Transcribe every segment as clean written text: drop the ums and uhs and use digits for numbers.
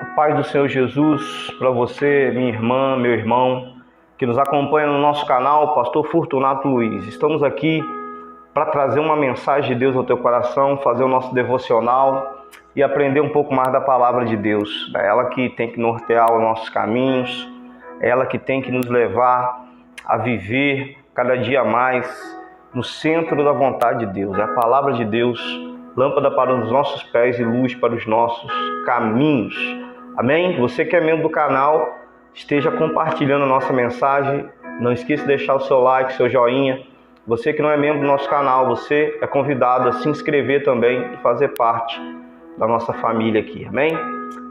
Paz do Senhor Jesus para você, minha irmã, meu irmão, que nos acompanha no nosso canal, Pastor Fortunato Luiz. Estamos aqui para trazer uma mensagem de Deus ao teu coração, fazer o nosso devocional e aprender um pouco mais da palavra de Deus. É ela que tem que nortear os nossos caminhos, é ela que tem que nos levar a viver cada dia mais no centro da vontade de Deus. É a palavra de Deus, lâmpada para os nossos pés e luz para os nossos caminhos. Amém? Você que é membro do canal, esteja compartilhando a nossa mensagem. Não esqueça de deixar o seu like, seu joinha. Você que não é membro do nosso canal, você é convidado a se inscrever também e fazer parte da nossa família aqui. Amém?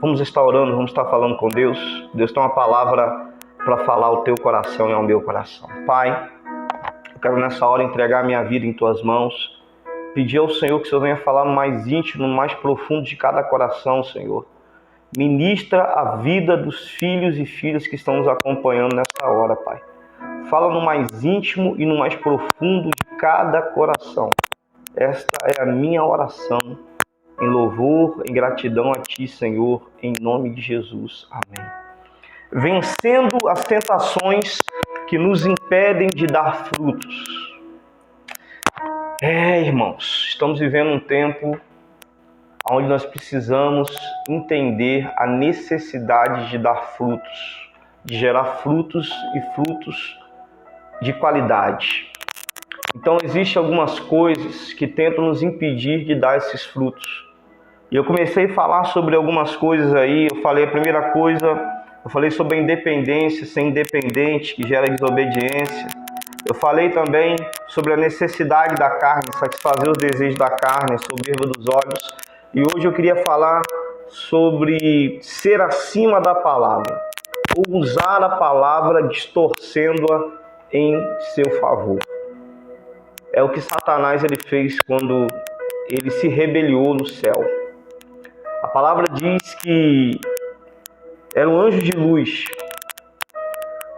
Vamos estar orando, vamos estar falando com Deus. Deus tem uma palavra para falar ao teu coração e ao meu coração. Pai, eu quero nessa hora entregar a minha vida em tuas mãos. Pedir ao Senhor que o Senhor venha falar no mais íntimo, no mais profundo de cada coração, Senhor. Ministra a vida dos filhos e filhas que estão nos acompanhando nessa hora, Pai. Fala no mais íntimo e no mais profundo de cada coração. Esta é a minha oração, em louvor, em gratidão a Ti, Senhor, em nome de Jesus. Amém. Vencendo as tentações que nos impedem de dar frutos. Irmãos, estamos vivendo um tempo onde nós precisamos entender a necessidade de dar frutos, de gerar frutos e frutos de qualidade. Então, existem algumas coisas que tentam nos impedir de dar esses frutos. E eu comecei a falar sobre algumas coisas aí. Eu falei a primeira coisa, eu falei sobre a independência, ser independente, que gera desobediência. Eu falei também sobre a necessidade da carne, satisfazer os desejos da carne, a soberba dos olhos. E hoje eu queria falar sobre ser acima da palavra, ou usar a palavra distorcendo-a em seu favor. É o que Satanás ele fez quando ele se rebeliou no céu. A palavra diz que era um anjo de luz.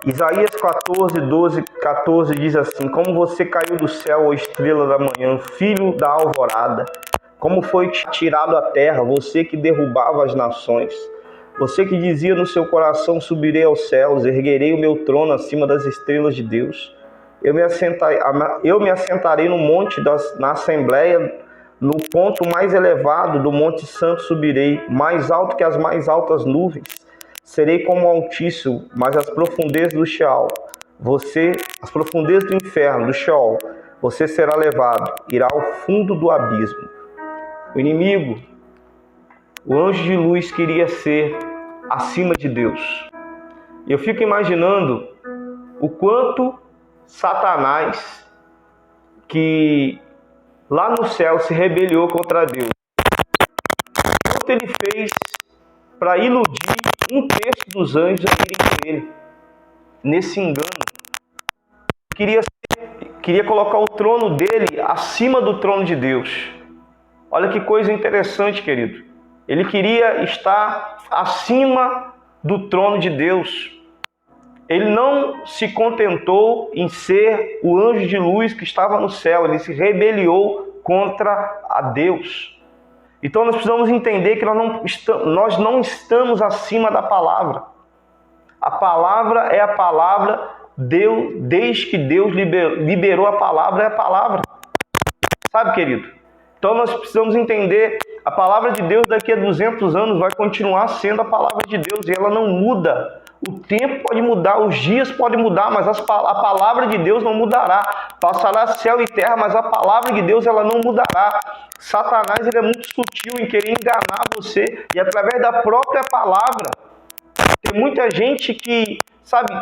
Isaías 14 diz assim: como você caiu do céu, ó estrela da manhã, filho da alvorada, como foi tirado à terra, você que derrubava as nações, você que dizia no seu coração: subirei aos céus, erguerei o meu trono acima das estrelas de Deus. Eu me assentarei no monte na assembleia, no ponto mais elevado do monte santo subirei, mais alto que as mais altas nuvens. Serei como o Altíssimo, mas as profundezas do Sheol, as profundezas do inferno, do Sheol, você será levado, irá ao fundo do abismo. O inimigo, o anjo de luz, queria ser acima de Deus. E eu fico imaginando o quanto Satanás, que lá no céu se rebeliou contra Deus, quanto ele fez para iludir um terço dos anjos a irem com ele, nesse engano. Queria colocar o trono dele acima do trono de Deus. Olha que coisa interessante, querido. Ele queria estar acima do trono de Deus. Ele não se contentou em ser o anjo de luz que estava no céu. Ele se rebeliou contra a Deus. Então nós precisamos entender que nós não estamos acima da palavra. A palavra é a palavra. Desde que Deus liberou a palavra, é a palavra. Sabe, querido? Então nós precisamos entender, a palavra de Deus daqui a 200 anos vai continuar sendo a palavra de Deus e ela não muda. O tempo pode mudar, os dias podem mudar, mas a palavra de Deus não mudará. Passará céu e terra, mas a palavra de Deus ela não mudará. Satanás ele é muito sutil em querer enganar você e através da própria palavra. Tem muita gente que,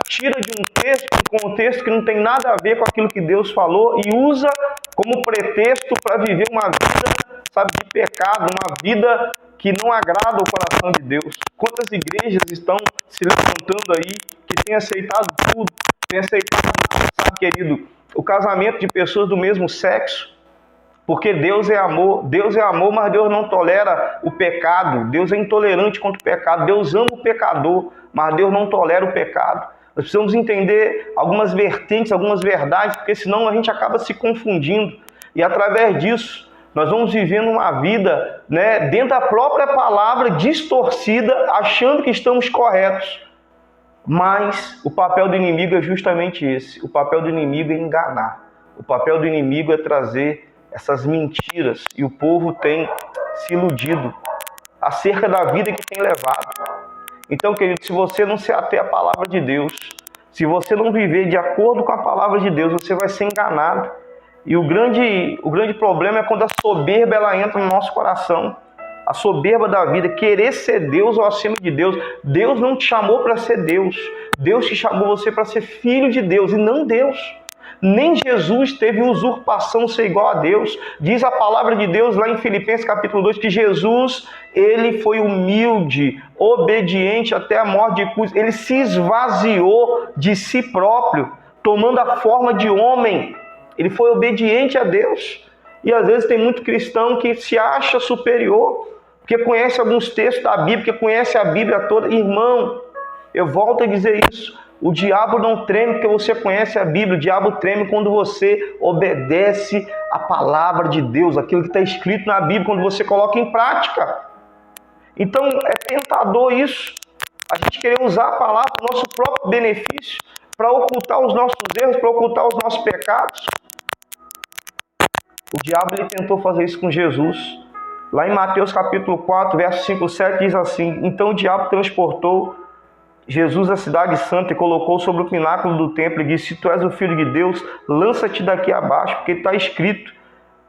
tira de um contexto que não tem nada a ver com aquilo que Deus falou e usa como pretexto para viver uma vida, de pecado, uma vida que não agrada o coração de Deus. Quantas igrejas estão se levantando aí que têm aceitado tudo, têm aceitado, querido, o casamento de pessoas do mesmo sexo, porque Deus é amor, mas Deus não tolera o pecado, Deus é intolerante contra o pecado, Deus ama o pecador, mas Deus não tolera o pecado. Nós precisamos entender algumas vertentes, algumas verdades, porque senão a gente acaba se confundindo. E através disso, Nós vamos vivendo uma vida, né, dentro da própria palavra, distorcida, achando que estamos corretos. Mas o papel do inimigo é justamente esse. O papel do inimigo é enganar. O papel do inimigo é trazer essas mentiras. E o povo tem se iludido acerca da vida que tem levado. Então, querido, se você não se ater à palavra de Deus, se você não viver de acordo com a palavra de Deus, você vai ser enganado. E o grande problema é quando a soberba ela entra no nosso coração. A soberba da vida, querer ser Deus ou acima de Deus. Deus não te chamou para ser Deus. Deus te chamou você para ser filho de Deus e não Deus. Nem Jesus teve usurpação ser igual a Deus. Diz a palavra de Deus lá em Filipenses capítulo 2 que Jesus, ele foi humilde, obediente até a morte de cruz. Ele se esvaziou de si próprio, tomando a forma de homem. Ele foi obediente a Deus. E às vezes tem muito cristão que se acha superior, porque conhece alguns textos da Bíblia, que conhece a Bíblia toda. Irmão, eu volto a dizer isso. O diabo não treme porque você conhece a Bíblia. O diabo treme quando você obedece a palavra de Deus, aquilo que está escrito na Bíblia, quando você coloca em prática. Então é tentador isso. A gente querer usar a palavra para o nosso próprio benefício, para ocultar os nossos erros, para ocultar os nossos pecados. O diabo ele tentou fazer isso com Jesus. Lá em Mateus capítulo 4, verso 5, 7, diz assim: então o diabo transportou Jesus à cidade santa e colocou sobre o pináculo do templo e disse: se tu és o filho de Deus, lança-te daqui abaixo, porque está escrito.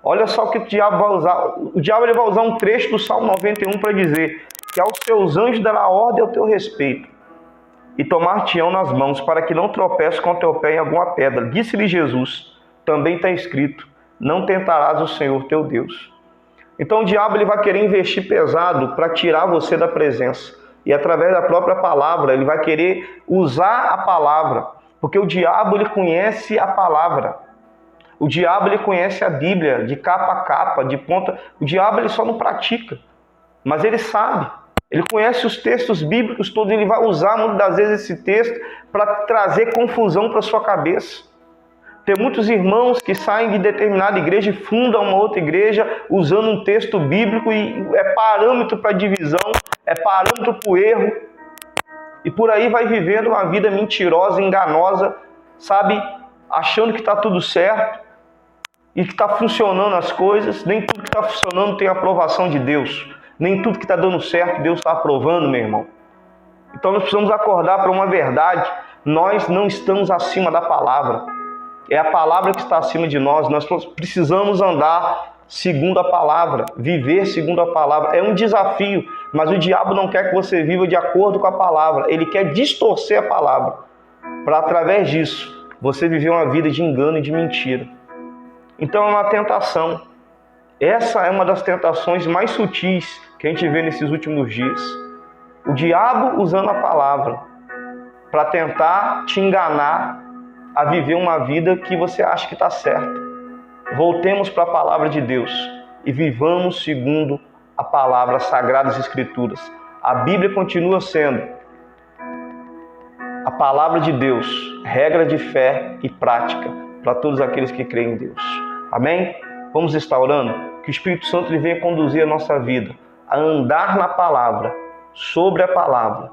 Olha só o que o diabo vai usar. O diabo ele vai usar um trecho do Salmo 91 para dizer que aos seus anjos dará ordem ao teu respeito e tomar-te-ão nas mãos, para que não tropeces com o teu pé em alguma pedra. Disse-lhe Jesus: também está escrito, não tentarás o Senhor teu Deus. Então o diabo ele vai querer investir pesado para tirar você da presença. E através da própria palavra, ele vai querer usar a palavra. Porque o diabo ele conhece a palavra. O diabo ele conhece a Bíblia de capa a capa, de ponta. O diabo ele só não pratica, mas ele sabe. Ele conhece os textos bíblicos todos. Ele vai usar muitas das vezes esse texto para trazer confusão para a sua cabeça. Tem muitos irmãos que saem de determinada igreja e fundam uma outra igreja usando um texto bíblico e é parâmetro para divisão, é parâmetro para o erro. E por aí vai vivendo uma vida mentirosa, enganosa, sabe? Achando que está tudo certo e que está funcionando as coisas. Nem tudo que está funcionando tem a aprovação de Deus. Nem tudo que está dando certo Deus está aprovando, meu irmão. Então nós precisamos acordar para uma verdade. Nós não estamos acima da palavra. É a palavra que está acima de nós. Nós precisamos andar segundo a palavra, viver segundo a palavra. É um desafio, mas o diabo não quer que você viva de acordo com a palavra. Ele quer distorcer a palavra, para através disso, você viver uma vida de engano e de mentira. Então é uma tentação. Essa é uma das tentações mais sutis que a gente vê nesses últimos dias. O diabo usando a palavra para tentar te enganar a viver uma vida que você acha que está certa. Voltemos para a palavra de Deus e vivamos segundo a palavra, as Sagradas Escrituras. A Bíblia continua sendo a palavra de Deus, regra de fé e prática para todos aqueles que creem em Deus. Amém? Vamos estar orando? Que o Espírito Santo ele venha conduzir a nossa vida a andar na palavra, sobre a palavra,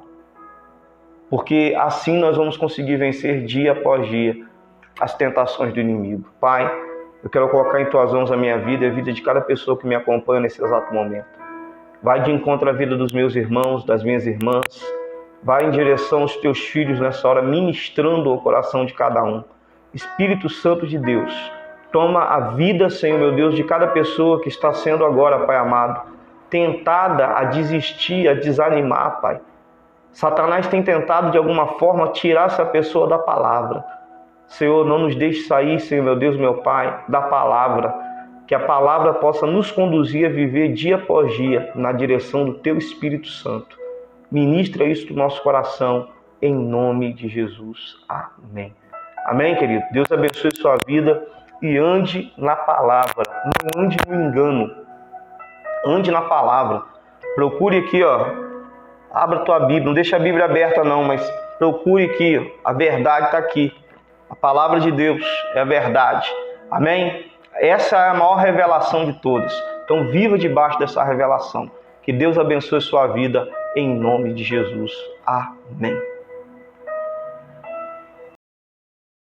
porque assim nós vamos conseguir vencer dia após dia as tentações do inimigo. Pai, eu quero colocar em tuas mãos a minha vida e a vida de cada pessoa que me acompanha nesse exato momento. Vai de encontro à vida dos meus irmãos, das minhas irmãs. Vai em direção aos teus filhos nessa hora, ministrando ao coração de cada um. Espírito Santo de Deus, toma a vida, Senhor meu Deus, de cada pessoa que está sendo agora, Pai amado, tentada a desistir, a desanimar, Pai. Satanás tem tentado de alguma forma tirar essa pessoa da palavra. Senhor, não nos deixe sair, Senhor meu Deus, meu Pai, da palavra. Que a palavra possa nos conduzir a viver dia após dia na direção do Teu Espírito Santo. Ministra isso no nosso coração, em nome de Jesus. Amém. Amém, querido? Deus abençoe sua vida e ande na palavra. Não ande no engano. Ande na palavra. Procure aqui, abra a tua Bíblia. Não deixa a Bíblia aberta não, mas procure aqui. A verdade está aqui. A palavra de Deus é a verdade. Amém? Essa é a maior revelação de todas. Então viva debaixo dessa revelação. Que Deus abençoe sua vida em nome de Jesus. Amém.